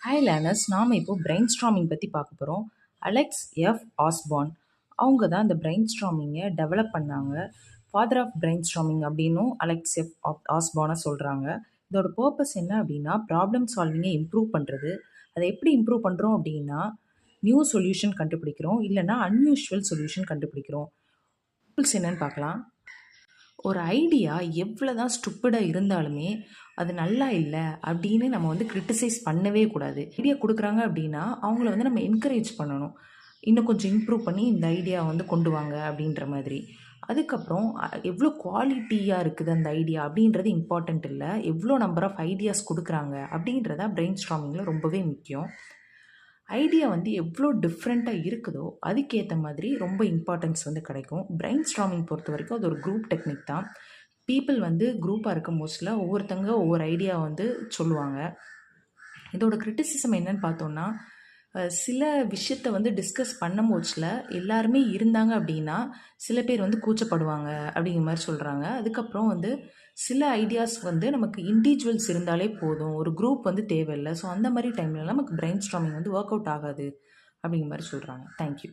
Hi learners, நாம் இப்போ brain storming பற்றி பார்க்க போகிறோம். அலெக்ஸ் எஃப் ஆஸ்பார்ன் அவங்க தான் இந்த பிரெயின் ஸ்ட்ராமிங்கை டெவலப் பண்ணாங்க. ஃபாதர் ஆஃப் பிரெயின் ஸ்ட்ராமிங் அப்படின்னும் அலெக்ஸ் எஃப் ஆஸ்பார்னை சொல்கிறாங்க. இதோட பர்பஸ் என்ன அப்படின்னா, ப்ராப்ளம் சால்விங்கை இம்ப்ரூவ் பண்ணுறது. அதை எப்படி இம்ப்ரூவ் பண்ணுறோம் அப்படின்னா, நியூ சொல்யூஷன் கண்டுபிடிக்கிறோம், இல்லைனா அன்யூஷுவல் சொல்யூஷன் கண்டுபிடிக்கிறோம். ரூல்ஸ் என்னன்னு பார்க்கலாம். ஒரு ஐடியா எவ்வளோ தான் ஸ்டூப்பிடாக இருந்தாலுமே அது நல்லா இல்லை அப்படின்னு நம்ம வந்து கிரிட்டிசைஸ் பண்ணவே கூடாது. ஐடியா கொடுக்குறாங்க அப்படின்னா அவங்கள வந்து நம்ம என்கரேஜ் பண்ணணும், இன்னும் கொஞ்சம் இம்ப்ரூவ் பண்ணி இந்த ஐடியா வந்து கொண்டு வாங்க அப்படின்ற மாதிரி. அதுக்கப்புறம் எவ்வளோ குவாலிட்டியாக இருக்குது அந்த ஐடியா அப்படின்றது இம்பார்ட்டண்ட் இல்லை, எவ்வளோ நம்பர் ஆஃப் ஐடியாஸ் கொடுக்குறாங்க அப்படின்றத பிரெயின் ஸ்ட்ராமிங்கில் ரொம்பவே முக்கியம். ஐடியா வந்து எவ்வளோ டிஃப்ரெண்ட்டாக இருக்குதோ அதுக்கேற்ற மாதிரி ரொம்ப இம்பார்ட்டன்ஸ் வந்து கிடைக்கும். பிரெயின் ஸ்ட்ராமிங் பொறுத்த வரைக்கும் அது ஒரு குரூப் டெக்னிக் தான். பீப்புள் வந்து குரூப்பாக இருக்கும் மோஸ்ட்ல ஒவ்வொருத்தங்க ஒவ்வொரு ஐடியா வந்து சொல்லுவாங்க. இதோட கிரிட்டிசிசம் என்னன்னு பார்த்தோன்னா, சில விஷயத்தை வந்து டிஸ்கஸ் பண்ணும் போச்சில் எல்லாருமே இருந்தாங்க அப்படின்னா சில பேர் வந்து கூச்சப்படுவாங்க அப்படிங்கிற மாதிரி சொல்கிறாங்க. அதுக்கப்புறம் வந்து சில ஐடியாஸ் வந்து நமக்கு இண்டிவிஜுவல்ஸ் இருந்தாலே போதும், ஒரு குரூப் வந்து தேவையில்லை. ஸோ அந்த மாதிரி டைம்லலாம் நமக்கு பிரெயின் ஸ்ட்ராமிங் வந்து ஒர்க் அவுட் ஆகாது அப்படிங்கிற மாதிரி சொல்கிறாங்க. தேங்க்யூ.